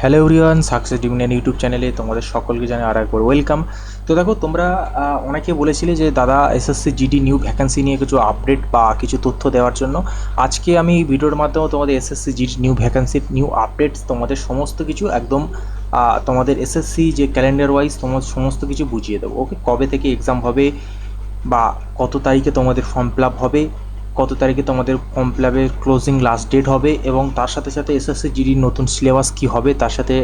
Hello everyone, success ডিভিনিয়ন YouTube চ্যানেলে তোমাদের সকলকে জানাই আর একবার ওয়েলকাম। তো দেখো, তোমরা অনেকে বলেছিলে যে দাদা এসএসসি জিডি নিউ ভ্যাকেন্সি নিয়ে কিছু আপডেট বা কিছু তথ্য দেওয়ার জন্য। আজকে আমি এই ভিডিওর মাধ্যমে তোমাদের এসএসসি জিডি নিউ ভ্যাকেন্সির নিউ আপডেটস, তোমাদের সমস্ত কিছু একদম তোমাদের এসএসসি যে ক্যালেন্ডার ওয়াইজ তোমার সমস্ত কিছু বুঝিয়ে দেবো। ওকে, কবে থেকে এক্সাম হবে বা কত তারিখে তোমাদের ফর্ম ফিল আপ হবে, কত তারিখে তোমাদের ফর্ম ফিল আপের ক্লোজিং লাস্ট ডেট হবে, এবং তার সাথে সাথে এসএসসি জিডির নতুন সিলেবাস কী হবে, তার সাথে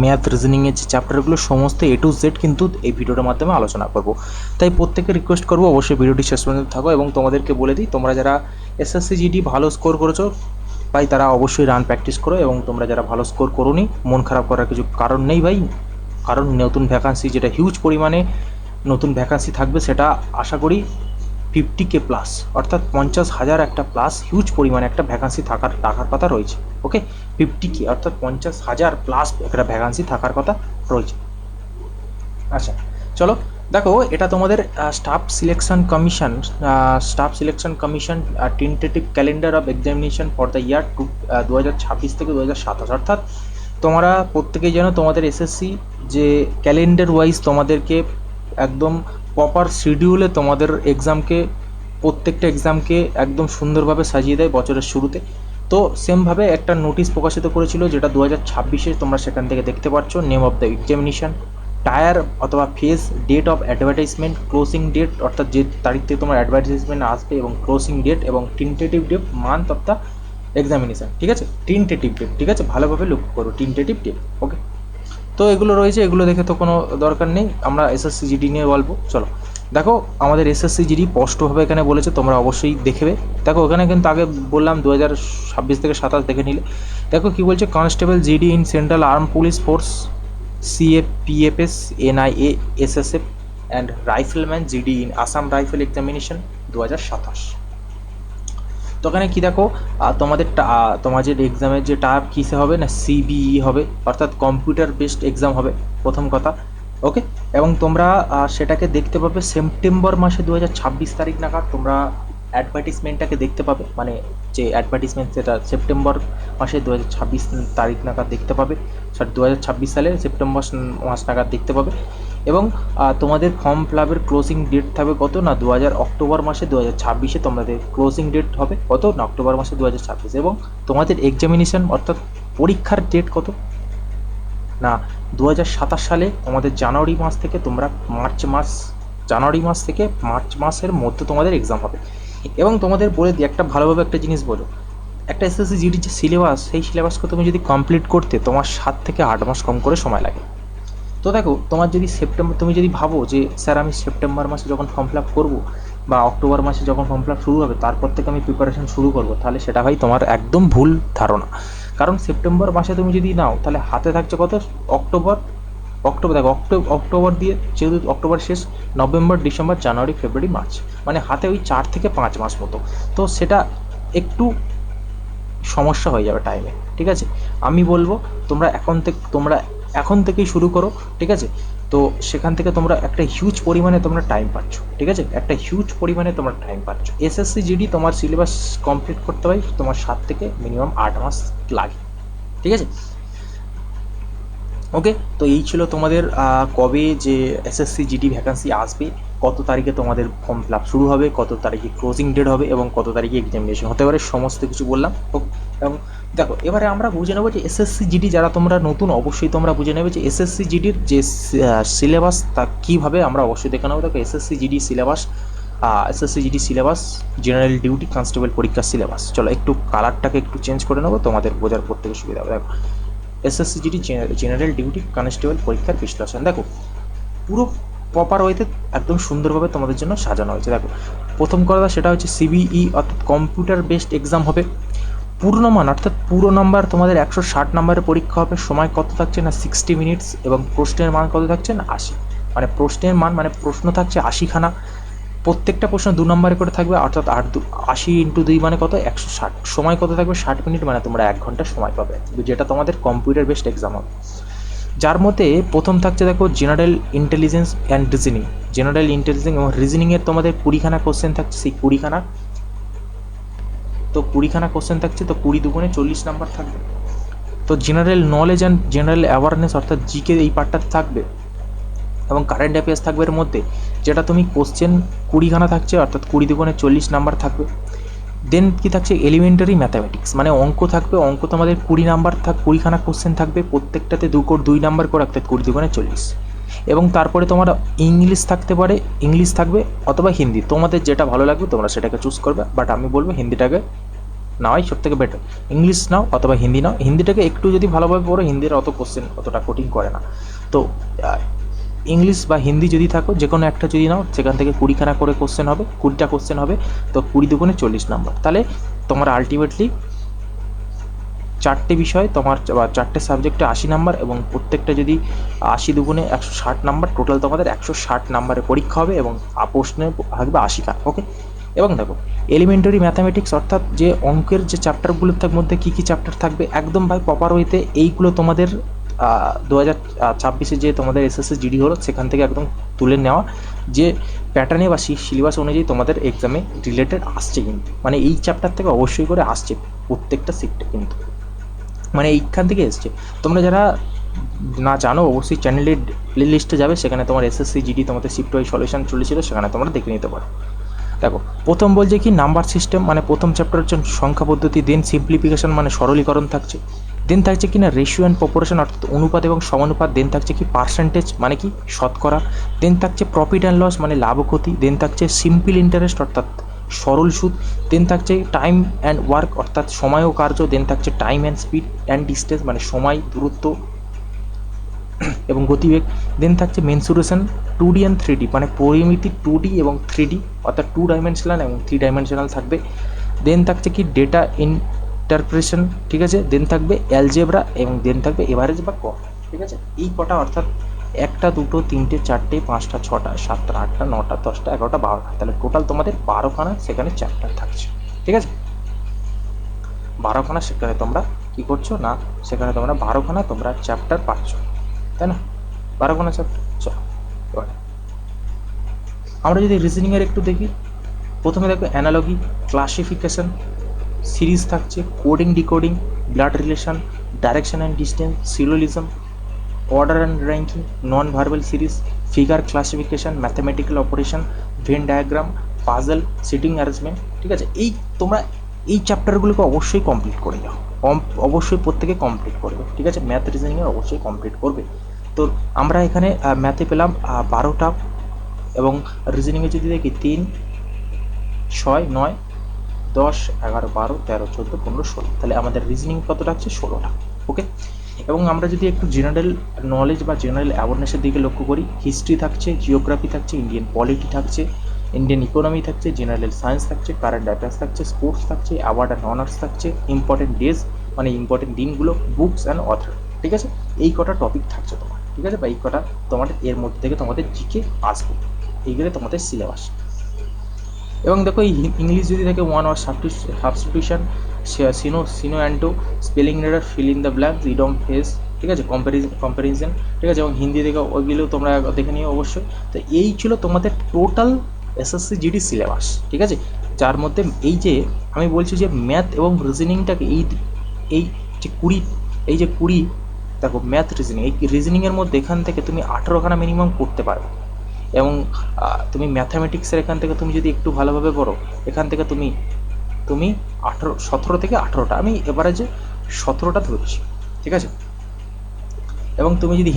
ম্যাথ রিজনিংয়ের যে চ্যাপ্টারগুলো সমস্ত এ টু জেড কিন্তু এই ভিডিওর মাধ্যমে আলোচনা করব। তাই প্রত্যেককে রিকোয়েস্ট করবো অবশ্যই ভিডিওটি শেষ পর্যন্ত থাকো, এবং তোমাদেরকে বলে দিই, তোমরা যারা এসএসসি জিডি ভালো স্কোর করেছো ভাই তারা অবশ্যই রান প্র্যাকটিস করো, এবং তোমরা যারা ভালো স্কোর করোনি মন খারাপ করার কিছু কারণ নেই ভাই। কারণ নতুন ভ্যাকান্সি যেটা হিউজ পরিমাণে নতুন ভ্যাকান্সি থাকবে, সেটা আশা করি 50K প্লাস, অর্থাৎ 50,000 একটা প্লাস হিউজ পরিমাণে একটা ভ্যাকান্সি থাকার কথা রয়েছে। ওকে, 50K অর্থাৎ 50,000 প্লাস একটা ভ্যাকান্সি থাকার কথা রয়েছে। আচ্ছা, চলো দেখো, এটা তোমাদের staff selection commission tentative calendar of examination for the year 2026 থেকে 2027, অর্থাৎ তোমরা প্রত্যেকেই যেন তোমাদের এসএসসি যে ক্যালেন্ডার ওয়াইজ তোমাদেরকে একদম প্রপার শিডিউলে তোমাদের প্রত্যেকটা এক্সামকে একদম সুন্দরভাবে সাজিয়ে দেয় বছরের শুরুতে। তো সেমভাবে একটা নোটিশ প্রকাশিত করেছিল, যেটা 2026-এ তোমরা সেখান থেকে দেখতে পাচ্ছ। Name of the examination, tier অথবা phase, date of advertisement, closing date অর্থাৎ যে তারিখ থেকে তোমার অ্যাডভার্টাইজমেন্ট আসবে, এবং ক্লোজিং ডেট এবং tentative date, month of the examination. ঠিক আছে, টেন্টেটিভ ডেট, ঠিক আছে, ভালোভাবে লক্ষ্য করো, টেন্টেটিভ ডেট। ওকে, তো এগুলো রয়েছে, এগুলো দেখে তো কোনো দরকার নেই, আমরা এসএসসি জিডি নিয়ে বলবো। চলো দেখো, আমাদের এসএসসি জিডি স্পষ্টভাবে এখানে বলেছে, তোমরা অবশ্যই দেখবে। দেখো এখানে কিন্তু আগে বললাম 2026 থেকে 27 দেখে নিলে। দেখো কি বলছে, constable GD in central arm police force, CAPFs, NIA, SSF and rifleman GD in Assam rifle examination 2027। তো ওখানে কী দেখো, তোমাদের এক্সামের যে টাইপ কিসে হবে না, সিবিই হবে, অর্থাৎ কম্পিউটার বেসড এক্সাম হবে প্রথম কথা। ওকে, এবং তোমরা সেটাকে দেখতে পাবে সেপ্টেম্বর মাসে 2026 তারিখ নাগাদ। তোমরা অ্যাডভার্টিসমেন্টটাকে দেখতে পাবে, মানে যে অ্যাডভার্টিসমেন্ট সেটা সেপ্টেম্বর মাসে 2026 তারিখ নাগাদ দেখতে পাবে, সরি 2026 সালে সেপ্টেম্বর মাস নাগাদ দেখতে পাবে। এবং তোমাদের ফর্ম ফিল আপের ক্লোজিং ডেট থাকবে কত না, অক্টোবর মাসে 2026-এ তোমাদের ক্লোজিং ডেট হবে কত না, অক্টোবর মাসে 2026। এবং তোমাদের এক্সামিনেশন অর্থাৎ পরীক্ষার ডেট কত না, 2027 সালে তোমাদের জানুয়ারি মাস থেকে জানুয়ারি মাস থেকে মার্চ মাসের মধ্যে তোমাদের এক্সাম হবে। এবং তোমাদের বলে দিই, একটা ভালোভাবে একটা জিনিস বলো, একটা এসএসসি জিডির যে সিলেবাস, সেই সিলেবাসকে তুমি যদি কমপ্লিট করতে তোমার 7 থেকে 8 মাস কম করে সময় লাগে। তো দেখো, তোমার যদি তুমি যদি ভাবো যে স্যার আমি সেপ্টেম্বর মাসে যখন ফর্ম ফিল আপ করবো বা অক্টোবর মাসে যখন ফর্ম ফিল আপ শুরু হবে তারপর থেকে আমি প্রিপারেশন শুরু করবো, তাহলে সেটা ভাই তোমার একদম ভুল ধারণা। কারণ সেপ্টেম্বর মাসে তুমি যদি নাও, তাহলে হাতে থাকছে কত, অক্টোবর। দেখো, অক্টোবর দিয়ে যেহেতু অক্টোবর শেষ, নভেম্বর, ডিসেম্বর, জানুয়ারি, ফেব্রুয়ারি, মার্চ, মানে হাতে ওই 4 থেকে 5 মাস মতো। তো সেটা একটু সমস্যা হয়ে যাবে টাইমে। ঠিক আছে, আমি বলবো তোমরা এখন থেকেই শুরু করো। ঠিক আছে, তো সেখান থেকে তোমরা একটা হিউজ পরিমাণে তোমরা টাইম পাচ্ছ। ঠিক আছে, একটা হিউজ পরিমাণে তোমরা টাইম পাচ্ছ। এসএসসি জিডি তোমার সিলেবাস কমপ্লিট করতে হয় তোমার 7 থেকে মিনিমাম 8 মাস লাগে। ঠিক আছে, ওকে, তো এই ছিল তোমাদের কবে যে এসএসসি জিডি ভ্যাকান্সি আসবে, কত তারিখে তোমাদের ফর্ম ফিল আপ শুরু হবে, কত তারিখে ক্লোজিং ডেট হবে, এবং কত তারিখে এক্সামিনেশন হতে পারে, সমস্ত কিছু বললাম। এবং দেখো, এবারে আমরা বুঝে নেবো যে এসএসসি জিডি যারা তোমরা নতুন, অবশ্যই তোমরা বুঝে নেবে যে এসএসসি জিডির যে সিলেবাস তা কীভাবে আমরা অবশ্যই দেখে নেবো। দেখো, SSC GD syllabus general duty constable পরীক্ষার সিলেবাস। চলো একটু কালারটাকে একটু চেঞ্জ করে নেবো, তোমাদের বোঝার প্রত্যেকে সুবিধা হবে। দেখো, SSC GD general duty constable পরীক্ষার বিশ্লেষণ। দেখো, পুরো প্রপার ওয়েতে একদম সুন্দরভাবে তোমাদের জন্য সাজানো হয়েছে। দেখো, প্রথম কথা সেটা হচ্ছে সিবিই অর্থাৎ কম্পিউটার বেসড এক্সাম হবে। পূর্ণমান অর্থাৎ পুরো নাম্বার তোমাদের 160 নম্বরের পরীক্ষা হবে। সময় কত থাকছে না 60 মিনিটস, এবং প্রশ্নের মান কত থাকছে না 80, মানে প্রশ্নের মান মানে প্রশ্ন থাকছে 80খানা। প্রত্যেকটা প্রশ্ন 2 নম্বরে করে থাকবে, অর্থাৎ 80 × 2 মানে কত 160। সময় কত থাকবে 60 মিনিট, মানে তোমরা 1 ঘন্টা সময় পাবে, যেটা তোমাদের কম্পিউটার বেসড এক্সাম হবে। যার মধ্যে প্রথম থাকছে দেখো general intelligence and reasoning. General intelligence এবং রিজনিংয়ের তোমাদের 20খানা কোশ্চেন থাকছে, সেই 20খানা তো 20খানা কোশ্চেন থাকছে, তো 20 × 2 = 40 নাম্বার থাকবে। তো general knowledge and general awareness অর্থাৎ জিকে এই পার্টটা থাকবে, এবং কারেন্ট অ্যাফেয়ার্স থাকবে এর মধ্যে, যেটা তুমি কোশ্চেন 20খানা থাকছে, অর্থাৎ 20 দুগুণে 40 নাম্বার থাকবে। দেন কি থাকছে, এলিমেন্টারি ম্যাথামেটিক্স, মানে অঙ্ক থাকবে, অঙ্ক তোমাদের 20 নাম্বার 20খানা কোশ্চেন থাকবে, প্রত্যেকটাতে 2 নাম্বার করে, অর্থাৎ 20 দুগুণে 40। এবং তারপরে তোমার ইংলিশ থাকতে পারে, ইংলিশ থাকবে অথবা হিন্দি, তোমাদের যেটা ভালো লাগবে তোমরা সেটাকে চুজ করবে, বাট আমি বলবো হিন্দিটাকে নেওয়াই সব থেকে বেটার। ইংলিশ নাও অথবা হিন্দি নাও, হিন্দিটাকে একটু যদি ভালোভাবে পড়ো, হিন্দির অত কোশ্চেন অতটা কঠিন করে না। তো ইংলিশ বা হিন্দি যদি থাকো, যে কোনো একটা যদি নাও, সেখান থেকে 20খানা করে কোশ্চেন হবে, 20টা কোশ্চেন হবে, তো 20 দুগুণে 40 নাম্বার। তাহলে তোমার আলটিমেটলি 4টে বিষয় তোমার বা 4টে সাবজেক্টে 80 নাম্বার, এবং প্রত্যেকটা যদি 80 দুগুণে 160 নাম্বার, টোটাল তোমাদের 160 নাম্বারের পরীক্ষা হবে, এবং প্রশ্নে থাকবে 80টা। ওকে, এবং দেখো এলিমেন্টারি ম্যাথামেটিক্স অর্থাৎ যে অঙ্কের যে চ্যাপ্টারগুলোর মধ্যে কী কী চ্যাপ্টার থাকবে, একদম ভাই প্রপার ওয়েতে এইগুলো তোমাদের 2026 যে তোমাদের এসএসসি জিডি হলো সেখান থেকে একদম তুলে নেওয়া, যে প্যাটার্নে বা সিলেবাস অনুযায়ী তোমাদের এক্সামে রিলেটেড আসছে, কিন্তু মানে এই চ্যাপ্টার থেকে অবশ্যই করে আসছে প্রত্যেকটা শিফটে, কিন্তু মানে এইখান থেকে এসছে। তোমরা যারা না জানো অবশ্যই চ্যানেলের প্লে লিস্টে যাবে, সেখানে তোমার এসএসসি জিডি তোমাদের শিফট ওয়াইজ সলিউশন চলেছিল, সেখানে তোমরা দেখে নিতে পারো। দেখো প্রথম বলছে কি নাম্বার সিস্টেম, মানে প্রথম চ্যাপ্টার হচ্ছে সংখ্যা পদ্ধতি, দেন সিম্পলিফিকেশন মানে সরলীকরণ থাকছে, দেন থাকছে কি না রেশিও অ্যান্ড প্রপোর্শন অর্থাৎ অনুপাত এবং সমানুপাত, দেন থাকছে কি পার্সেন্টেজ মানে কি শতকরা, দেন থাকছে প্রফিট অ্যান্ড লস মানে লাভ ও ক্ষতি, দেন থাকছে সিম্পল ইন্টারেস্ট অর্থাৎ সরল সুদ, দেন থাকছে টাইম অ্যান্ড ওয়ার্ক অর্থাৎ সময় ও কার্য, দেন থাকছে time and speed and distance মানে সময় দূরত্ব এবং গতিবেগ, দেন থাকছে মেনসুরেশন 2D অ্যান্ড 3D মানে পরিমিতি 2D এবং 3D অর্থাৎ 2 ডাইমেনশনাল এবং 3 ডাইমেনশনাল থাকবে, দেন থাকছে কি ডেটা ইন্টারপ্রেশন, ঠিক আছে, দেন থাকবে অ্যালজেব্রা, এবং দেন থাকবে এভারেজ বা কম, ঠিক আছে। এই কটা অর্থাৎ 1টা 2টো 3টে 4টে 5টা 6টা 7টা 8টা 9টা 10টা 11টা 12টা, তাহলে টোটাল তোমাদের 12খানা সেখানে চ্যাপ্টার থাকছে, ঠিক আছে। 12খানা সেখানে তোমরা কী করছো না, সেখানে তোমরা 12খানা তোমরা চ্যাপ্টার পাচ্ছ, তাই না, 12খানা চ্যাপ্টার। চলো এবারে আমরা যদি রিজনিংয়ের একটু দেখি, প্রথমে দেখো অ্যানালজি, ক্লাসিফিকেশন, সিরিজ থাকছে, coding decoding, blood relation, direction and distance, syllogism, order and ranking, non verbal series, figure classification, mathematical operation, Venn diagram, puzzle, sitting arrangement, ঠিক আছে। এই তোমরা এই চ্যাপ্টারগুলোকে অবশ্যই কমপ্লিট করে যাও, অবশ্যই প্রত্যেকে কমপ্লিট করবে, ঠিক আছে। ম্যাথ রিজনিংয়ে অবশ্যই কমপ্লিট করবে। তো আমরা এখানে ম্যাথে পেলাম 12টা, এবং রিজনিংয়ে যদি দেখি 3, 6, 9, 10, 11, 12, 13, 14, 15, 16, তাহলে আমাদের রিজনিং কত থাকছে 16টা। ওকে, এবং আমরা যদি একটু জেনারেল নলেজ বা জেনারেল অ্যাওয়ারনেসের দিকে লক্ষ্য করি, হিস্ট্রি থাকছে, জিওগ্রাফি থাকছে, ইন্ডিয়ান পলিটি থাকছে, ইন্ডিয়ান ইকোনমি থাকছে, জেনারেল সায়েন্স থাকছে, কারেন্ট অ্যাফেয়ার্স থাকছে, স্পোর্টস থাকছে, অ্যাওয়ার্ড অ্যান্ড অনার্স থাকছে, ইম্পর্টেন্ট ডেজ মানে ইম্পর্টেন্ট দিনগুলো, বুকস অ্যান্ড অথর, ঠিক আছে। এই কটা টপিক থাকছে তোমার, ঠিক আছে, বা এই কটা তোমাদের এর মধ্যে থেকে তোমাদের জিকে আসবে, এইগুলো তোমাদের সিলেবাস। এবং দেখো এই ইংলিশ যদি থাকে 1 word substitution, synonym antonym, spelling error, fill in the blanks, idiom phrase, ঠিক আছে, কম্প্যারিজন, ঠিক আছে, এবং হিন্দি থেকে ওইগুলো তোমরা দেখে নিও অবশ্যই। তো এই ছিল তোমাদের টোটাল এসএসসি জিডি সিলেবাস, ঠিক আছে, যার মধ্যে এই যে আমি বলছি যে ম্যাথ এবং রিজনিংটাকে এই যে 20 দেখো ম্যাথ রিজনিং, এই রিজনিংয়ের মধ্যে এখান থেকে তুমি 18খানা মিনিমাম করতে পারবে, এবং তুমি ম্যাথামেটিক্সের এখান থেকে তুমি যদি একটু ভালোভাবে পড়ো, এখান থেকে তুমি 17 থেকে 18টা, আমি এভারেজে 17টা ধরছি, ঠিক আছে। এবং তুমি যদি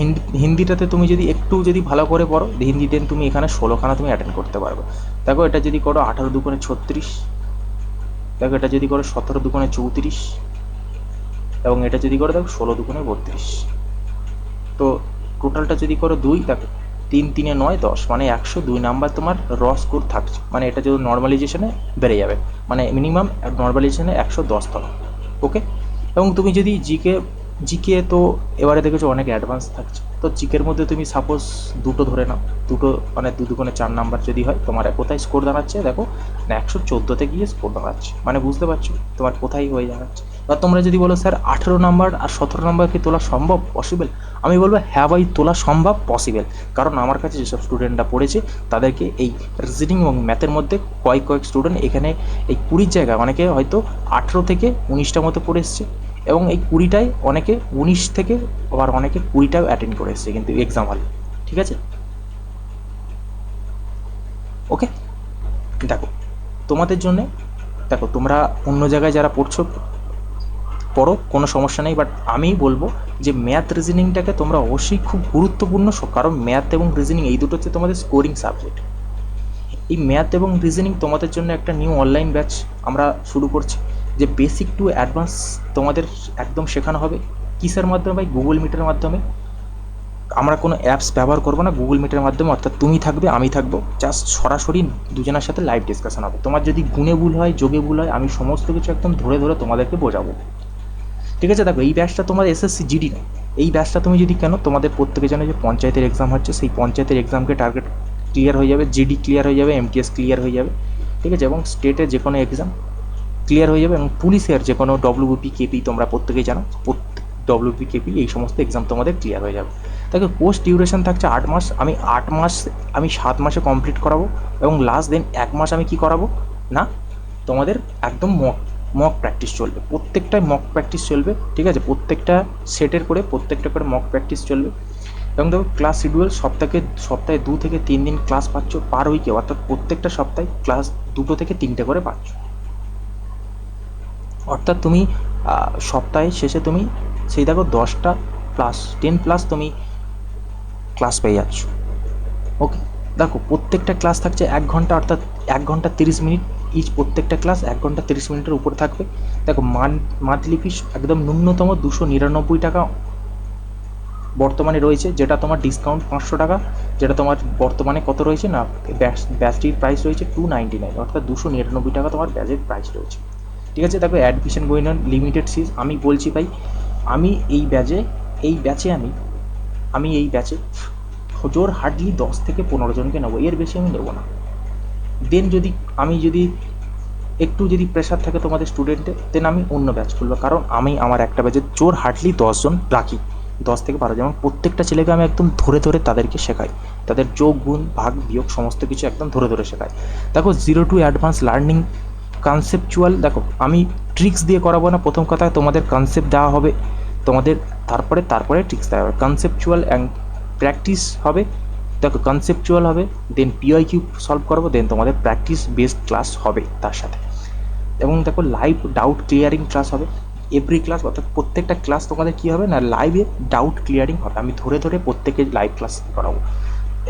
হিন্দিটাতে তুমি যদি একটু যদি ভালো করে পড়ো হিন্দিতে, তুমি এখানে 16খানা তুমি অ্যাটেন্ড করতে পারবে। দেখো এটা যদি করো 18 দুগুণে 36, দেখো এটা যদি করো 17 দুগুণে 34, এবং এটা যদি করো দেখো 16 দুগুণে 32, তো টোটালটা যদি করো 2, দেখো 3 3 9 10 মানে 102 নাম্বার তোমার র স্কোর থাকছে, মানে এটা যদি নর্মালাইজেশনে বেড়ে যাবে, মানে মিনিমাম নর্মালাইজেশনে 110 ধরো। ওকে, এবং তুমি যদি জিকে তো এবারে দেখেছো অনেক অ্যাডভান্স থাকছে, তো জিকের মধ্যে তুমি সাপোজ 2টো ধরে নাও, 2টো মানে 2 দুগুণে 4 নাম্বার যদি হয়, তোমার কোথায় স্কোর দাঁড়াচ্ছে দেখো না 114তে গিয়ে স্কোর দাঁড়াচ্ছে, মানে বুঝতে পারছো তোমার কোথায় হয়ে দাঁড়াচ্ছে। বা তোমরা যদি বলো স্যার 18 নাম্বার আর 17 নাম্বার কি তোলা সম্ভব পসিবল, আমি বলবো হ্যাঁ ভাই তোলা সম্ভব পসিবল, কারণ আমার কাছে যেসব স্টুডেন্টরা পড়েছে তাদেরকে এই রিজনিং এবং ম্যাথের মধ্যে কয়েক স্টুডেন্ট এখানে এই 20 জায়গায় অনেকে হয়তো 18 থেকে 19টার মতো পড়ে এসছে, এবং এই 20টায় অনেকে 19 থেকে আবার অনেকে 20টাও অ্যাটেন্ড করে এসছে কিন্তু এক্সাম হলে। ঠিক আছে, ওকে। দেখো তোমাদের জন্যে, দেখো তোমরা অন্য জায়গায় যারা পড়ো কোনো সমস্যা নেই, বাট আমি বলবো যে ম্যাথ রিজনিংটাকে তোমরা অবশ্যই খুব গুরুত্বপূর্ণ, কারণ ম্যাথ এবং রিজনিং এই দুটো হচ্ছে তোমাদের স্কোরিং সাবজেক্ট। এই ম্যাথ এবং রিজনিং তোমাদের জন্য একটা নিউ অনলাইন ব্যাচ আমরা শুরু করছি, যে বেসিক টু অ্যাডভান্স তোমাদের একদম শেখানো হবে। কিসের মাধ্যমে ভাই? গুগল মিটের মাধ্যমে। আমরা কোনো অ্যাপস ব্যবহার করবো না, গুগল মিটের মাধ্যমে, অর্থাৎ তুমি থাকবে আমি থাকবো, জাস্ট সরাসরি দুজনের সাথে লাইভ ডিসকাশন হবে। তোমার যদি গুণে ভুল হয় যোগে ভুল হয় আমি সমস্ত কিছু একদম ধরে ধরে তোমাদেরকে বোঝাবো। ঠিক আছে, দেখো এই ব্যাচটা তোমার এসএসসি জিডি নয়, এই ব্যাচটা তুমি যদি কেন, তোমাদের প্রত্যেকে জানো যে পঞ্চায়েতের এক্সাম হচ্ছে, সেই পঞ্চায়েতের এক্সামকে টার্গেট ক্লিয়ার হয়ে যাবে, জিডি ক্লিয়ার হয়ে যাবে, এমটিএস ক্লিয়ার হয়ে যাবে। ঠিক আছে, এবং স্টেটের যে কোনো এক্সাম ক্লিয়ার হয়ে যাবে, এবং পুলিশের যে কোনো ডব্লিউপি কেপি তোমরা প্রত্যেকেই জানো, ডব্লিউপি কেপি এই সমস্ত এক্সাম তোমাদের ক্লিয়ার হয়ে যাবে। দেখো কোর্স ডিউরেশন থাকছে 8 মাস, আমি 7 মাসে কমপ্লিট করাবো, এবং লাস্ট দেন 1 মাস আমি কি করাবো না, তোমাদের একদম মক প্র্যাকটিস চলবে, প্রত্যেকটাই মক প্র্যাকটিস চলবে। ঠিক আছে, প্রত্যেকটা সেটের করে প্রত্যেকটা করে মক প্র্যাকটিস চলবে। এবং দেখো ক্লাস শিডিউল সপ্তাহে 2 থেকে 3 দিন ক্লাস পাচ্ছ পার উইকে, অর্থাৎ প্রত্যেকটা সপ্তাহে ক্লাস 2 থেকে 3টে করে পাচ্ছ, অর্থাৎ তুমি সপ্তাহের শেষে তুমি সেই দেখো 10টা প্লাস 10 প্লাস তুমি ক্লাস পেয়ে যাচ্ছ। ওকে, দেখো প্রত্যেকটা ক্লাস থাকছে 1 ঘন্টা, অর্থাৎ 1 ঘন্টা 30 মিনিট ইচ, প্রত্যেকটা ক্লাস 1 ঘন্টা 30 মিনিটের উপরে থাকবে। দেখো মান্থলি ফিস একদম ন্যূনতম 299 টাকা বর্তমানে রয়েছে, যেটা তোমার ডিসকাউন্ট 500 টাকা, যেটা তোমার বর্তমানে কত রয়েছে না, ব্যাচটির প্রাইস রয়েছে 299, অর্থাৎ 299 টাকা তোমার ব্যাচের প্রাইস রয়েছে। ঠিক আছে, দেখো admission going on limited seat, আমি বলছি ভাই আমি এই ব্যাচে আমি এই ব্যাচে জোর হার্ডলি 10 থেকে 15 জনকে নেবো, এর বেশি আমি নেবো না। দেন যদি একটু যদি প্রেশার থাকে তোমাদের স্টুডেন্টের, দেন আমি অন্য ব্যাচ খুলবো, কারণ আমি আমার একটা ব্যাচে জোর হার্ডলি 10 জন রাখি, 10 থেকে 12 জন, প্রত্যেকটা ছেলেকে আমি একদম ধরে ধরে তাদেরকে শেখাই, তাদের যোগ গুণ ভাগ বিয়োগ সমস্ত কিছু একদম ধরে ধরে শেখাই। দেখো 0 টু অ্যাডভান্স লার্নিং কনসেপচুয়াল, দেখো আমি ট্রিক্স দিয়ে করাবো না, প্রথম কথা তোমাদের কনসেপ্ট দেওয়া হবে তোমাদের, তারপরে ট্রিক্স দেওয়া হবে, কনসেপচুয়াল অ্যান্ড প্র্যাকটিস হবে। দেখো কনসেপচুয়াল হবে, দেন পিওয়াইকিউ সলভ করবো, দেন তোমাদের প্র্যাকটিস বেসড ক্লাস হবে তার সাথে। এবং দেখো লাইভ ডাউট ক্লিয়ারিং ক্লাস হবে এভরি ক্লাস, অর্থাৎ প্রত্যেকটা ক্লাস তোমাদের কী হবে না, লাইভে ডাউট ক্লিয়ারিং হবে, আমি ধরে ধরে প্রত্যেকে লাইভ ক্লাস করাবো।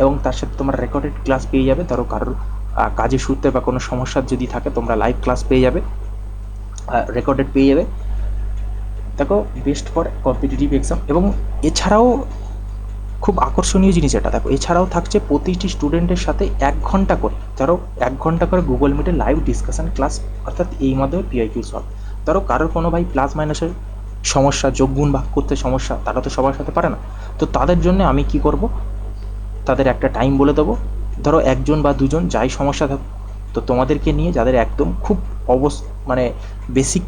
এবং তার সাথে তোমরা রেকর্ডেড ক্লাস পেয়ে যাবে, ধরো কারোর কাজের সূত্রে বা কোনো সমস্যা যদি থাকে তোমরা লাইভ ক্লাস পেয়ে যাবে, রেকর্ডেড পেয়ে যাবে। দেখো বেস্ট ফর কম্পিটিটিভ এক্সাম। এবং এছাড়াও খুব আকর্ষণীয় জিনিস এটা, দেখো এছাড়াও থাকছে প্রতিটি স্টুডেন্টের সাথে 1 ঘন্টা করে, ধরো 1 ঘন্টা করে গুগল মিটে লাইভ ডিসকাশন ক্লাস, অর্থাৎ এই মাধ্যমে পিআইকিউ সলভ। ধরো কারোর কোনো ভাই প্লাস মাইনাসের সমস্যা, যোগ গুণ ভাগ করতে সমস্যা, তারা তো সবার সাথে পারে না, তো তাদের জন্য আমি কি করব, তাদের একটা টাইম বলে দেবো, ধরো 1 জন বা 2 জন যাই সমস্যা থাকুক, তো তোমাদেরকে নিয়ে যাদের একদম খুব মানে বেসিক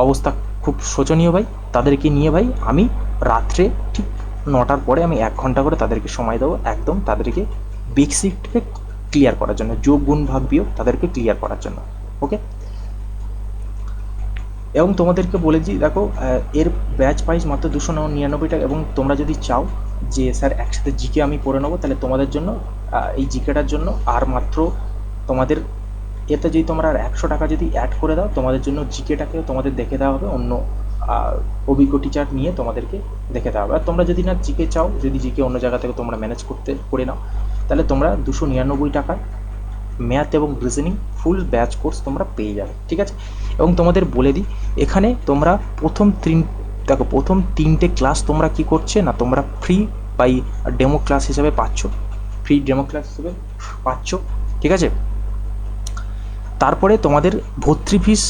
অবস্থা খুব শোচনীয় ভাই, তাদেরকে নিয়ে ভাই আমি রাত্রে ঠিক 9টার পরে আমি 1 ঘন্টা করে তাদেরকে সময় দেবো, একদম তাদেরকে বেসিকটাকে ক্লিয়ার করার জন্য, যোগ গুণ ভাগ বিয়োগ তাদেরকে ক্লিয়ার করার জন্য। ওকে, এবং তোমাদেরকে বলে দিই দেখো এর ব্যাচ প্রাইস মাত্র 299 টাকা, এবং তোমরা যদি চাও যে স্যার একসাথে জিকে আমি পড়ে নেবো, তাহলে তোমাদের জন্য এই জিকেটার জন্য আর মাত্র তোমাদের এতে যদি তোমরা আর 100 টাকা যদি অ্যাড করে দাও, তোমাদের জন্য জিকেটাকেও তোমাদের দেখে দেওয়া হবে, অন্য অভিজ্ঞ টিচার নিয়ে তোমাদেরকে দেখে দেওয়া হবে। আর তোমরা যদি না জিকে চাও, যদি জিকে অন্য জায়গা থেকে তোমরা ম্যানেজ করে নাও, তাহলে তোমরা 299 টাকায় ম্যাথ এবং রিজনিং ফুল ব্যাচ কোর্স তোমরা পেয়ে যাবে। ঠিক আছে, এবং তোমাদের বলে দিই এখানে তোমরা প্রথম 3টে ক্লাস তোমরা কি করছে না, তোমরা ফ্রি বাই ডেমো ক্লাস হিসেবে পাচ্ছ, ঠিক আছে। তারপরে তোমাদের ভর্তি ফিস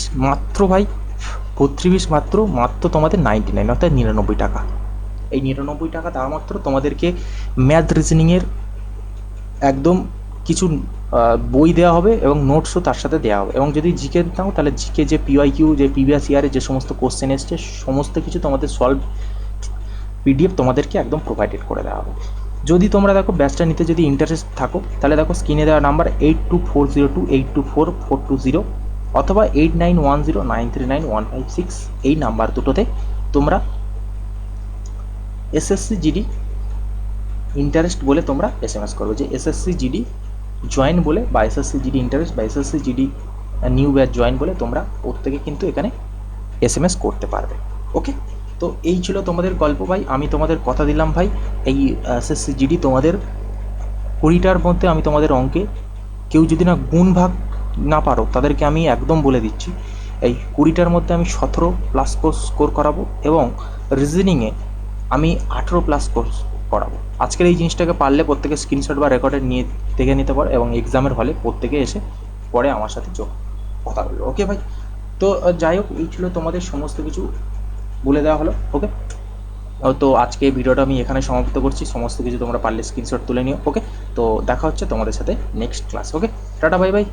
মাত্র তোমাদের 99, অর্থাৎ 99 টাকা। এই 99 টাকা দেওয়া মাত্র তোমাদেরকে ম্যাথ রিজনিংয়ের একদম কিছু বই দেওয়া হবে এবং নোটসও তার সাথে দেওয়া হবে। এবং যদি জিকে দাও তাহলে জিকে যে পিওয়াইকিউ, যে প্রিভিয়াস ইয়ারে যে সমস্ত কোশ্চেন এসছে সমস্ত কিছু তোমাদের সলভ পিডিএফ তোমাদেরকে একদম প্রোভাইডেড করে দেওয়া হবে। যদি তোমরা দেখো ব্যাচটা নিতে যদি ইন্টারেস্ট থাকো, তাহলে দেখো স্ক্রিনে দেওয়া নাম্বার 8240282442 অথবা 8910939156 এই নাম্বার দুটোতে তোমরা এসএসসি জিডি ইন্টারেস্ট বলে তোমরা এসএমএস করবে, যে এসএসসি জিডি জয়েন বলে বা এসএসসি জিডি ইন্টারেস্ট বা SSC GD new batch join বলে তোমরা প্রত্যেকে কিন্তু এখানে এসএমএস করতে পারবে। ওকে, তো এই ছিল তোমাদের গল্প ভাই। আমি তোমাদের কথা দিলাম ভাই, এই এসএসসি জিডি তোমাদের 20টার মধ্যে আমি তোমাদের অঙ্কে কেউ যদি না গুণ ভাগ না পারো তাদেরকে আমি একদম বলে দিচ্ছি এই 20টার মধ্যে আমি 17+ স্কোর করাবো এবং রিজনিংয়ে আমি 18+ কোর্স করাবো। আজকের এই জিনিসটাকে পারলে প্রত্যেকে স্ক্রিনশট বা রেকর্ডে নিয়ে দেখে নিতে পারো এবং এক্সামের হলে প্রত্যেকে এসে পরে আমার সাথে কথা বলবে। ওকে ভাই, তো যাই হোক, এই ছিল তোমাদের সমস্ত কিছু বলে দেওয়া হলো। ওকে, তো আজকে ভিডিওটা আমি এখানে সমাপ্ত করছি। সমস্ত কিছু তোমরা পারলে স্ক্রিনশট তুলে নিও। ওকে, তো দেখা হচ্ছে তোমাদের সাথে নেক্সট ক্লাস। ওকে, টাটা, বাই বাই।